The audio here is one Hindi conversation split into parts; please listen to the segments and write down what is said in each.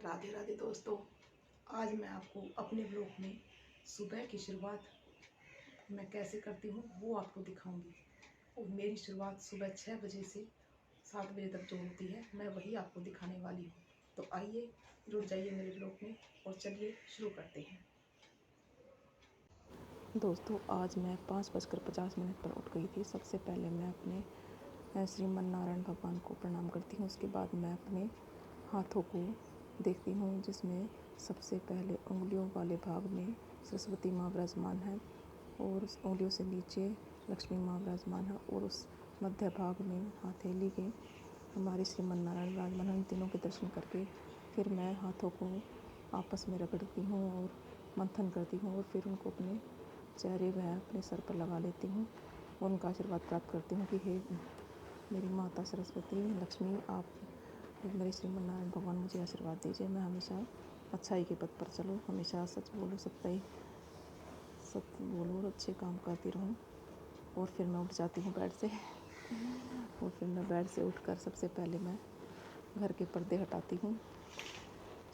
राधे राधे दोस्तों। आज मैं आपको अपने ब्लॉग में सुबह की शुरुआत मैं कैसे करती हूँ वो आपको दिखाऊंगी। और मेरी शुरुआत सुबह 6 बजे से 7 बजे तक जो होती है मैं वही आपको दिखाने वाली हूँ। तो आइए जुड़ जाइए मेरे ब्लॉग में और चलिए शुरू करते हैं। दोस्तों आज मैं 5:50 पर उठ गई थी। सबसे पहले मैं अपने श्रीमन नारायण भगवान को प्रणाम करती हूँ। उसके बाद मैं अपने हाथों को देखती हूँ जिसमें सबसे पहले उंगलियों वाले भाग में सरस्वती माँ विराजमान है और उस उंगलियों से नीचे लक्ष्मी माँ विराजमान है और उस मध्य भाग में हथेली के हमारे श्रीमन नारायण विराजमान है। इन तीनों के दर्शन करके फिर मैं हाथों को आपस में रगड़ती हूँ और मंथन करती हूँ और फिर उनको अपने चेहरे व अपने सर पर लगा लेती हूँ और उनका आशीर्वाद प्राप्त करती हूँ कि हे मेरी माता सरस्वती लक्ष्मी, आप मेरे श्रीमन नारायण भगवान मुझे आशीर्वाद दीजिए। मैं हमेशा अच्छाई के पथ पर चलूँ, हमेशा सच बोलूँ, सत्य बोलूँ और अच्छे काम करती रहूँ। और फिर मैं उठ जाती हूँ बेड से और फिर मैं बेड से उठकर सबसे पहले मैं घर के पर्दे हटाती हूँ।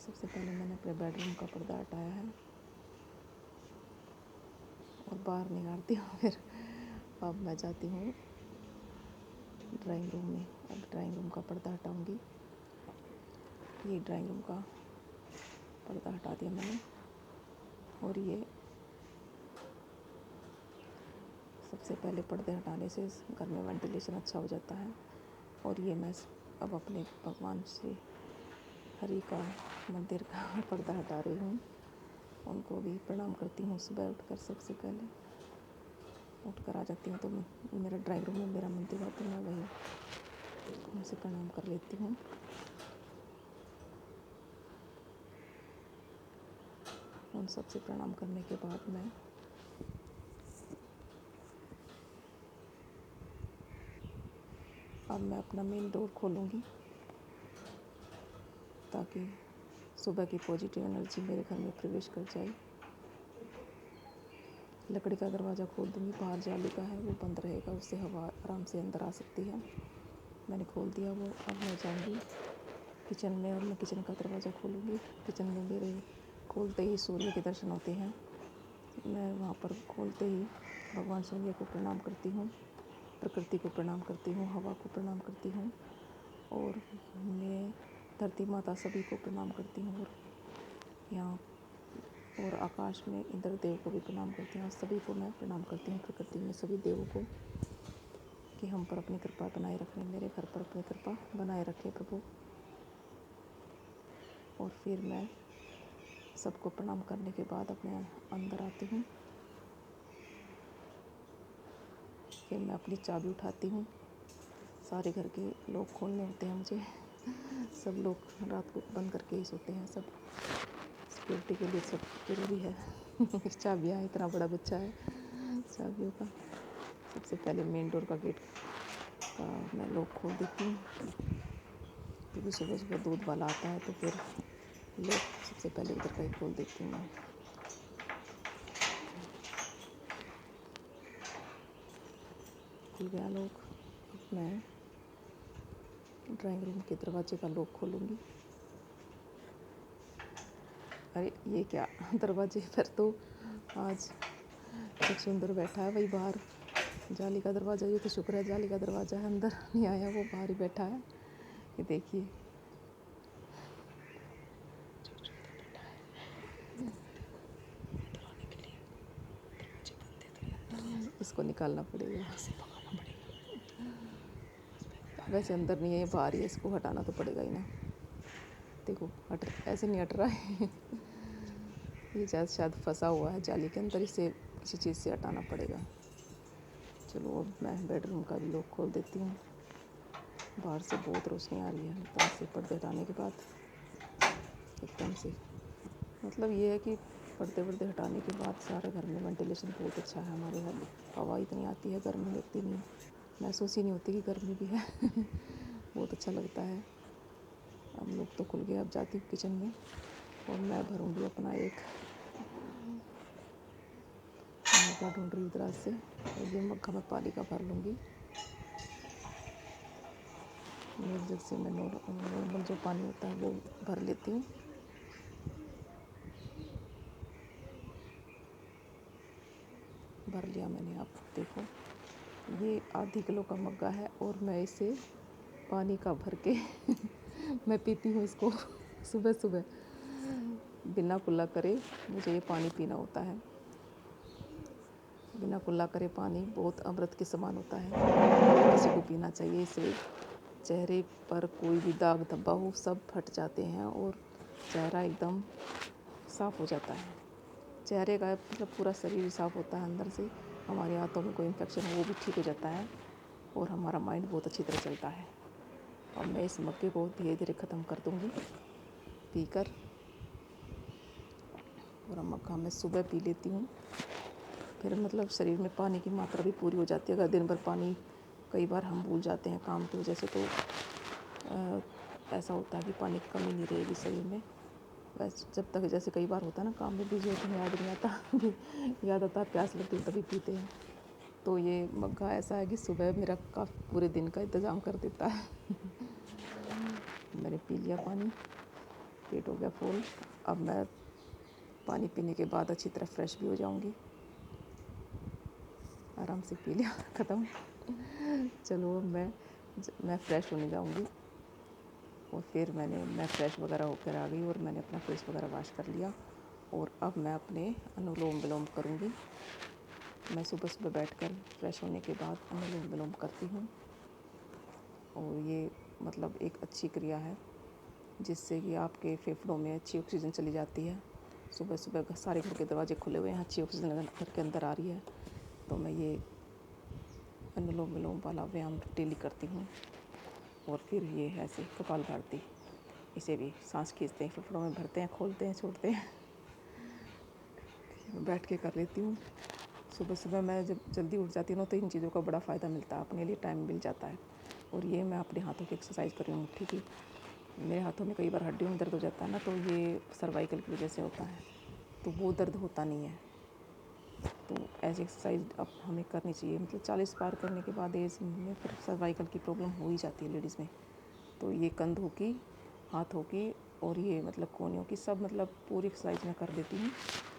सबसे पहले मैंने अपने बेडरूम का पर्दा हटाया है और बाहर निकालती हूँ। फिर अब मैं जाती हूँ ड्राइंग रूम में। अब ड्राइंग रूम का पर्दा हटाऊँगी। ये ड्राइंग रूम का पर्दा हटा दिया मैंने और ये सबसे पहले पर्दे हटाने से घर में वेंटिलेशन अच्छा हो जाता है। और ये मैं अब अपने भगवान श्री हरि का मंदिर का पर्दा हटा रही हूँ। उनको भी प्रणाम करती हूँ। सुबह उठकर सबसे पहले उठकर आ जाती हूँ तो मेरा ड्राइंग रूम में मेरा मंदिर है तो मैं वही उनसे प्रणाम कर लेती हूँ। उन सबसे प्रणाम करने के बाद मैं अब मैं अपना मेन डोर खोलूँगी ताकि सुबह की पॉजिटिव एनर्जी मेरे घर में प्रवेश कर जाए। लकड़ी का दरवाज़ा खोल दूँगी। बाहर जाली का है वो बंद रहेगा, उससे हवा आराम से अंदर आ सकती है। मैंने खोल दिया वो। अब मैं जाऊँगी किचन में और मैं किचन का दरवाज़ा खोलूँगी। किचन में मेरे खोलते ही सूर्य के दर्शन होते हैं। मैं वहाँ पर खोलते ही भगवान सूर्य को प्रणाम करती हूँ, प्रकृति को प्रणाम करती हूँ, हवा को प्रणाम करती हूँ और मैं धरती माता सभी को प्रणाम करती हूँ। और यहाँ और आकाश में इंद्र देव को भी प्रणाम करती हूँ। सभी को मैं प्रणाम करती हूँ, प्रकृति में सभी देवों को, कि हम पर अपनी कृपा बनाए रखें, मेरे घर पर अपनी कृपा बनाए रखें प्रभु। और फिर मैं सबको प्रणाम करने के बाद अपने अंदर आती हूँ। फिर मैं अपनी चाबी उठाती हूँ। सारे घर के लोग खोलने होते हैं मुझे। सब लोग रात को बंद करके ही सोते हैं। सब सिक्योरिटी के लिए सब जरूरी है। चाबियाँ, इतना बड़ा बच्चा है चाबियों का। सबसे पहले मेन डोर का गेट का मैं लॉक खोल देती हूँ क्योंकि सुबह सुबह दूध वाला आता है तो फिर लॉक सबसे पहले उधर का ही खोल देती हूँ मैं। खुल गया लॉक। अब मैं ड्राइंग रूम के दरवाजे का लॉक खोलूँगी। अरे ये क्या, दरवाजे पर तो आज एक सुंदर बैठा है। वही बाहर जाली का दरवाज़ा, ये तो शुक्र है जाली का दरवाज़ा है, अंदर नहीं आया, वो बाहर ही बैठा है। ये देखिए इसको निकालना पड़ेगा, वैसे अंदर नहीं है, ये बाहर ही है, इसको हटाना तो पड़ेगा ही ना। देखो हट, ऐसे नहीं हट रहा है। ये शायद फंसा हुआ है जाली के अंदर, इसे किसी चीज़ से हटाना पड़ेगा। चलो अब मैं बेडरूम का भी लॉक खोल देती हूँ। बाहर से बहुत रोशनी आ रही है एकदम से पर्दे हटाने के बाद। एकदम से मतलब ये है कि पर्दे वर्दे हटाने के बाद सारे घर में वेंटिलेशन बहुत अच्छा है। हमारे घर में हवा इतनी आती है, गर्मी लगती नहीं, महसूस ही नहीं होती कि गर्मी भी है। बहुत अच्छा लगता है। हम लोग तो खुल गए। अब जाती हूँ किचन में और मैं भरूँगी अपना एक मग्गा, ढूंढ रही उधर से, और ये मग्गा मैं पानी का भर लूँगी। मेरे जग से मैं नॉर्मल जो पानी होता है वो भर लेती हूँ भर लिया मैंने। आप देखो ये आधी किलो का मग्गा है और मैं इसे पानी का भर के मैं पीती हूँ इसको सुबह सुबह बिना कुल्ला करे। मुझे ये पानी पीना होता है। बिना कुल्ला करे पानी बहुत अमृत के समान होता है, किसी को पीना चाहिए। इससे चेहरे पर कोई भी दाग धब्बा हो सब फट जाते हैं और चेहरा एकदम साफ़ हो जाता है। चेहरे का मतलब पूरा शरीर साफ़ होता है अंदर से। हमारे हाथों में कोई इन्फेक्शन हो वो भी ठीक हो जाता है और हमारा माइंड बहुत अच्छी तरह चलता है। और मैं इस मक्के को धीरे धीरे ख़त्म कर दूँगी पीकर। और मक्का मैं सुबह पी लेती हूँ, फिर मतलब शरीर में पानी की मात्रा भी पूरी हो जाती है। अगर दिन भर पानी कई बार हम भूल जाते हैं काम की वजह से, तो ऐसा होता है कि पानी की कमी नहीं रहेगी शरीर में। बस जब तक जैसे कई बार होता है ना, काम में बिजी होते हैं, याद नहीं आता याद आता है प्यास लगती है तभी पीते हैं। तो ये मग्गा ऐसा है कि सुबह मेरा काफ़ी पूरे दिन का इंतज़ाम कर देता है मैंने पी लिया पानी, पेट हो गया फुल। अब मैं पानी पीने के बाद अच्छी तरह फ्रेश भी हो जाऊंगी। आराम से पी लिया ख़त्म। चलो मैं फ़्रेश होने जाऊंगी। और फिर मैं फ़्रेश वगैरह होकर आ गई और मैंने अपना फेस वगैरह वॉश कर लिया। और अब मैं अपने अनुलोम विलोम करूंगी। मैं सुबह सुबह बैठकर फ्रेश होने के बाद अनुलोम विलोम करती हूँ। और ये मतलब एक अच्छी क्रिया है जिससे कि आपके फेफड़ों में अच्छी ऑक्सीजन चली जाती है। सुबह सुबह सारे घर के दरवाजे खुले हुए हैं, अच्छी ऑक्सीजन घर के अंदर आ रही है। तो मैं ये अनुलोम विलोम वाला व्यायाम डेली करती हूँ। और फिर ये है ऐसे कपाल भारती, इसे भी सांस खींचते हैं, फेफड़ों में भरते हैं, खोलते हैं, छोड़ते हैं। बैठ के कर लेती हूँ। सुबह सुबह मैं जब जल्दी उठ जाती हूँ ना, तो इन चीज़ों का बड़ा फ़ायदा मिलता है, अपने लिए टाइम मिल जाता है। और ये मैं अपने हाथों की एक्सरसाइज कर रही हूँ, मुट्ठी की। मेरे हाथों में कई बार हड्डियों में दर्द हो जाता है ना, तो ये सर्वाइकल की वजह से होता है, तो वो दर्द होता नहीं है। तो ऐसी एक्सरसाइज अब हमें करनी चाहिए। मतलब 40 पार करने के बाद एज में फिर सर्वाइकल की प्रॉब्लम हो ही जाती है लेडीज़ में। तो ये कंधों की, हाथों की और ये मतलब कोहनियों की सब मतलब पूरी एक्सरसाइज मैं कर देती हूँ,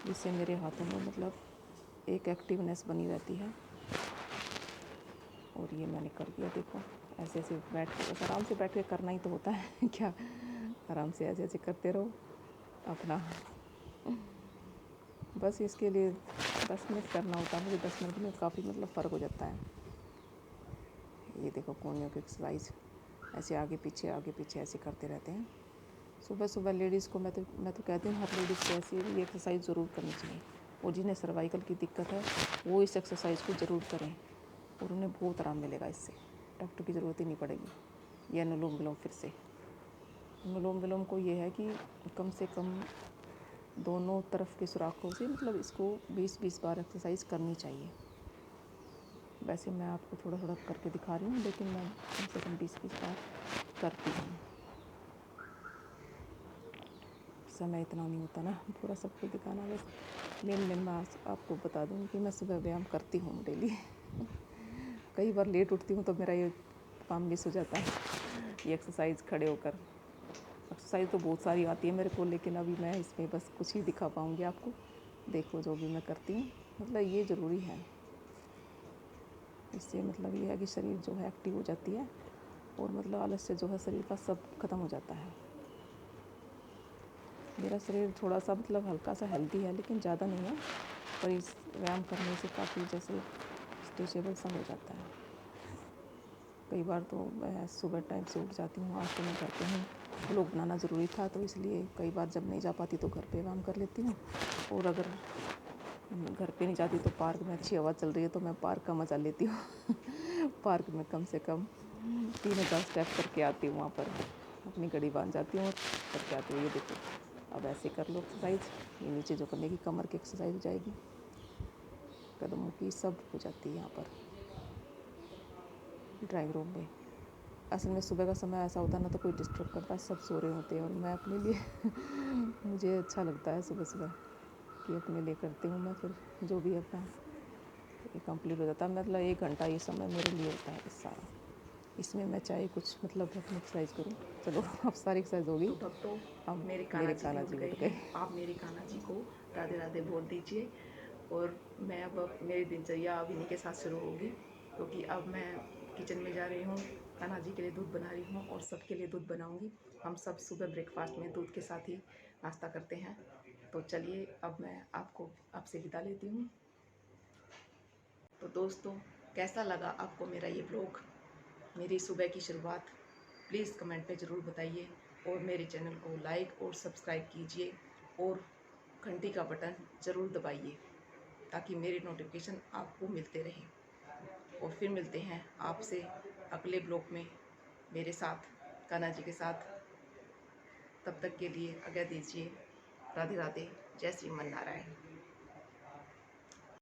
जिससे मेरे हाथों में मतलब एक एक्टिवनेस बनी रहती है। और ये मैंने कर दिया, देखो ऐसे ऐसे बैठ के, बस आराम से बैठ के करना ही तो होता है क्या, आराम से ऐसे ऐसे करते रहो अपना। बस इसके लिए 10 मिनट करना होता है मुझे, 10 मिनट में काफ़ी मतलब फ़र्क हो जाता है। ये देखो कोहनियों की एक्सरसाइज ऐसे आगे पीछे ऐसे करते रहते हैं। सुबह सुबह लेडीज़ को मैं तो कहती हूँ हर लेडीज़ को ऐसी ये एक्सरसाइज ज़रूर करनी चाहिए। और जिन्हें सर्वाइकल की दिक्कत है वो इस एक्सरसाइज को ज़रूर करें और उन्हें बहुत आराम मिलेगा इससे, डॉक्टर की ज़रूरत ही नहीं पड़ेगी। ये अनुलोम विलोम, फिर से अनुलोम विलोम को ये है कि कम से कम दोनों तरफ के सुराखों से मतलब इसको 20-20 बार एक्सरसाइज करनी चाहिए। वैसे मैं आपको थोड़ा थोड़ा करके दिखा रही हूँ, लेकिन मैं कम से कम 20-20 बार करती हूँ। समय इतना नहीं होता ना पूरा सब कुछ दिखाना, बस मेन मैं आपको बता दूँ कि मैं सुबह व्यायाम करती हूँ डेली। कई बार लेट उठती हूँ तो मेरा ये काम मिस हो जाता है, ये एक्सरसाइज खड़े होकर। एक्सरसाइज तो बहुत सारी आती है मेरे को, लेकिन अभी मैं इसमें बस कुछ ही दिखा पाऊँगी आपको। देखो जो भी मैं करती हूँ, मतलब ये ज़रूरी है। इससे मतलब ये है कि शरीर जो है एक्टिव हो जाती है और मतलब आलस्य जो है शरीर का सब खत्म हो जाता है। मेरा शरीर थोड़ा सा मतलब हल्का सा हेल्दी है, लेकिन ज़्यादा नहीं है, पर इस व्यायाम करने से काफ़ी जैसे स्ट्रेचेबल सा हो जाता है। कई बार तो मैं सुबह टाइम से उठ जाती हूँ। आज तो मैं घर पे हूँ, व्लॉग बनाना ज़रूरी था, तो इसलिए कई बार जब नहीं जा पाती तो घर पे व्यायाम कर लेती हूँ। और अगर घर पे नहीं जाती तो पार्क में अच्छी हवा चल रही है तो मैं पार्क का मज़ा लेती हूँ। पार्क में कम से कम 3000 स्टेप करके आती हूँ। वहाँ पर अपनी घड़ी बांध जाती हूँ और करके आती हूँ। ये देखो, अब ऐसे कर लो एक्सरसाइज, ये नीचे जो करने की कमर की एक्सरसाइज हो जाएगी, कदमों की सब हो जाती है यहाँ पर ड्राइंग रूम में। असल में सुबह का समय ऐसा होता है ना, तो कोई डिस्टर्ब करता है, सब सो रहे होते हैं और मैं अपने लिए मुझे अच्छा लगता है सुबह सुबह कि अपने लिए करती हूँ मैं। फिर जो भी अपना ये कंप्लीट हो जाता है, मतलब 1 घंटा ये समय मेरे लिए होता है बस सारा। इसमें मैं चाहे कुछ मतलब अपनी एक्सरसाइज करूँ। चलो अब सारी एक्सरसाइज होगी। तो भक्तों, अब मेरे मेरे कान्हा जी भी कान्हा उठ जी गए उठ हैं। गए। आप मेरे कान्हा जी को राधे राधे बोल दीजिए। और मैं अब मेरी दिनचर्या अब इन्हीं के साथ शुरू होगी, क्योंकि अब मैं किचन में जा रही हूँ, कान्हा जी के लिए दूध बना रही हूँ और सबके लिए दूध बनाऊँगी। हम सब सुबह ब्रेकफास्ट में दूध के साथ ही नाश्ता करते हैं। तो चलिए अब मैं आपसे विदा लेती हूँ। तो दोस्तों, कैसा लगा आपको मेरा ये ब्लॉग, मेरी सुबह की शुरुआत? प्लीज़ कमेंट में ज़रूर बताइए और मेरे चैनल को लाइक और सब्सक्राइब कीजिए और घंटी का बटन ज़रूर दबाइए ताकि मेरे नोटिफिकेशन आपको मिलते रहें। और फिर मिलते हैं आपसे अगले ब्लॉग में मेरे साथ, कान्हा जी के साथ। तब तक के लिए आज्ञा दीजिए। राधे राधे। जय श्री मन नारायण।